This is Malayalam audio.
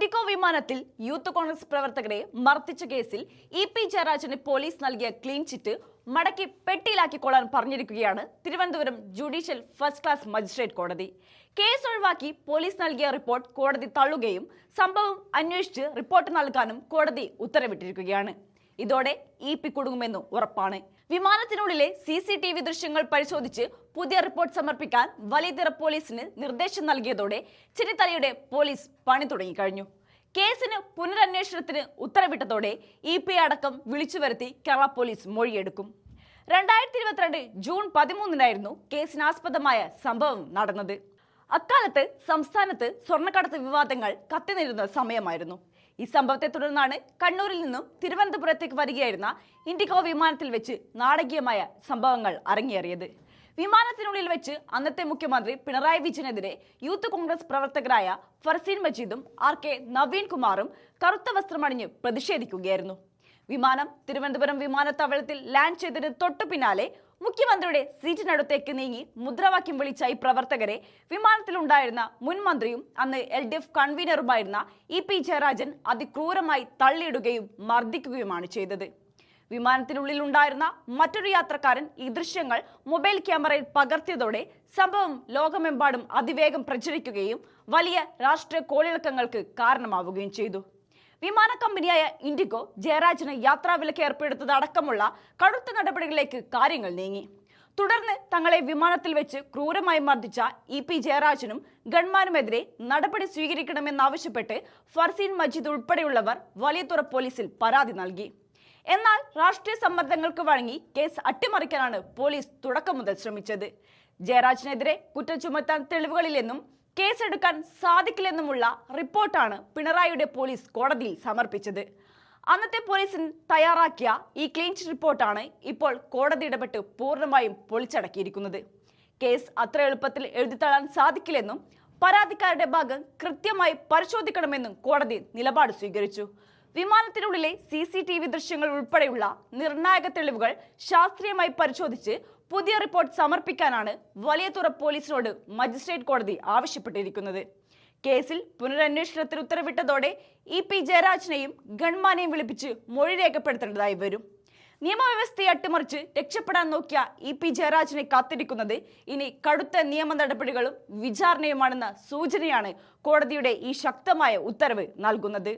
ഇൻഡിഗോ വിമാനത്തിൽ യൂത്ത് കോൺഗ്രസ് പ്രവർത്തകരെ മർദ്ദിച്ച കേസിൽ ഇ.പി. ജയരാജന് പോലീസ് നൽകിയ ക്ലീൻ ചിറ്റ് മടക്കി പെട്ടിയിലാക്കിക്കൊള്ളാൻ പറഞ്ഞിരിക്കുകയാണ് Thiruvananthapuram judicial first class magistrate കോടതി. കേസ് ഒഴിവാക്കി പോലീസ് നൽകിയ റിപ്പോർട്ട് കോടതി തള്ളുകയും സംഭവം അന്വേഷിച്ച് റിപ്പോർട്ട് നൽകാനും കോടതി ഉത്തരവിട്ടിരിക്കുകയാണ്. ഇതോടെ ഇ.പി. കുടുങ്ങുമെന്ന് ഉറപ്പാണ്. വിമാനത്തിനുള്ളിലെ CCTV ദൃശ്യങ്ങൾ പരിശോധിച്ച് പുതിയ റിപ്പോർട്ട് സമർപ്പിക്കാൻ വലിയതിറ പോലീസിന് നിർദ്ദേശം നൽകിയതോടെ ചെന്നിത്തലയുടെ പോലീസ് പണി തുടങ്ങിക്കഴിഞ്ഞു. കേസിന് പുനരന്വേഷണത്തിന് ഉത്തരവിട്ടതോടെ ഇ.പി. അടക്കം വിളിച്ചു വരുത്തി കേരള പോലീസ് മൊഴിയെടുക്കും. 2022 ജൂൺ 13-നായിരുന്നു കേസിനാസ്പദമായ സംഭവം നടന്നത്. അക്കാലത്ത് സംസ്ഥാനത്ത് സ്വർണ്ണക്കടത്ത് വിവാദങ്ങൾ കത്തിനിരുന്ന സമയമായിരുന്നു. ഈ സംഭവത്തെ തുടർന്നാണ് കണ്ണൂരിൽ നിന്നും തിരുവനന്തപുരത്തേക്ക് വരികയായിരുന്ന ഇൻഡിഗോ വിമാനത്തിൽ വെച്ച് നാടകീയമായ സംഭവങ്ങൾ അരങ്ങേറിയത്. വിമാനത്തിനുള്ളിൽ വെച്ച് അന്നത്തെ മുഖ്യമന്ത്രി പിണറായി വിജയനെതിരെ യൂത്ത് കോൺഗ്രസ് പ്രവർത്തകരായ ഫർസീൻ മജീദും RK നവീൻ കുമാറും കറുത്ത വസ്ത്രമണിഞ്ഞ് പ്രതിഷേധിക്കുകയായിരുന്നു. വിമാനം തിരുവനന്തപുരം വിമാനത്താവളത്തിൽ ലാൻഡ് ചെയ്തതിന് തൊട്ടു പിന്നാലെ മുഖ്യമന്ത്രിയുടെ സീറ്റിനടുത്തേക്ക് നീങ്ങി മുദ്രാവാക്യം വിളിച്ച ഈ പ്രവർത്തകരെ വിമാനത്തിലുണ്ടായിരുന്ന മുൻ മന്ത്രിയും അന്ന് LDF കൺവീനറുമായിരുന്ന ഇ.പി. ജയരാജൻ അതിക്രൂരമായി തള്ളിയിടുകയും മർദ്ദിക്കുകയുമാണ് ചെയ്തത്. വിമാനത്തിനുള്ളിൽ ഉണ്ടായിരുന്ന മറ്റൊരു യാത്രക്കാരൻ ഈ ദൃശ്യങ്ങൾ മൊബൈൽ ക്യാമറയിൽ പകർത്തിയതോടെ സംഭവം ലോകമെമ്പാടും അതിവേഗം പ്രചരിക്കുകയും വലിയ രാഷ്ട്രീയ കോളിളക്കങ്ങൾക്ക് കാരണമാവുകയും ചെയ്തു. വിമാന കമ്പനിയായ ഇൻഡിഗോ ജയരാജന് യാത്രാവിലക്ക് ഏർപ്പെടുത്തതടക്കമുള്ള കടുത്ത നടപടികളിലേക്ക് കാര്യങ്ങൾ നീങ്ങി. തുടർന്ന് തങ്ങളെ വിമാനത്തിൽ വെച്ച് ക്രൂരമായി മർദ്ദിച്ച ഇ.പി. ജയരാജനും ഗൺമാനുമെതിരെ നടപടി സ്വീകരിക്കണമെന്നാവശ്യപ്പെട്ട് ഫർസീൻ മജീദ് ഉൾപ്പെടെയുള്ളവർ വലിയതുറ പോലീസിൽ പരാതി നൽകി. എന്നാൽ രാഷ്ട്രീയ സമ്മർദ്ദങ്ങൾക്ക് വഴങ്ങി കേസ് അട്ടിമറിക്കാനാണ് പോലീസ് തുടക്കം മുതൽ ശ്രമിച്ചത്. ജയരാജനെതിരെ കുറ്റം ചുമത്താൻ തെളിവുകളില്ലെന്നും കേസെടുക്കാൻ സാധിക്കില്ലെന്നുമുള്ള റിപ്പോർട്ടാണ് പിണറായിയുടെ പോലീസ് കോടതിയിൽ സമർപ്പിച്ചത്. അന്നത്തെ പോലീസ് തയ്യാറാക്കിയ ഈ ക്ലീൻ ചിറ്റ് റിപ്പോർട്ടാണ് ഇപ്പോൾ കോടതി ഇടപെട്ട് പൂർണ്ണമായും പൊളിച്ചടക്കിയിരിക്കുന്നത്. കേസ് അത്ര എളുപ്പത്തിൽ എഴുതിത്തള്ളാൻ സാധിക്കില്ലെന്നും പരാതിക്കാരുടെ ഭാഗം കൃത്യമായി പരിശോധിക്കണമെന്നും കോടതി നിലപാട് സ്വീകരിച്ചു. വിമാനത്തിനുള്ളിലെ CCTV ദൃശ്യങ്ങൾ ഉൾപ്പെടെയുള്ള നിർണായക തെളിവുകൾ ശാസ്ത്രീയമായി പരിശോധിച്ച് പുതിയ റിപ്പോർട്ട് സമർപ്പിക്കാനാണ് വലിയതുറ പോലീസിനോട് മജിസ്ട്രേറ്റ് കോടതി ആവശ്യപ്പെട്ടിരിക്കുന്നത്. കേസിൽ പുനരന്വേഷണത്തിന് ഉത്തരവിട്ടതോടെ ഇ.പി. ജയരാജനെയും ഗൺമാനെയും വിളിപ്പിച്ച് മൊഴി രേഖപ്പെടുത്തേണ്ടതായി വരും. നിയമവ്യവസ്ഥയെ അട്ടിമറിച്ച് രക്ഷപ്പെടാൻ നോക്കിയ ഇ.പി. ജയരാജനെ കാത്തിരിക്കുന്നത് ഇനി കടുത്ത നിയമ നടപടികളും വിചാരണയുമാണെന്ന സൂചനയാണ് കോടതിയുടെ ഈ ശക്തമായ ഉത്തരവ് നൽകുന്നത്.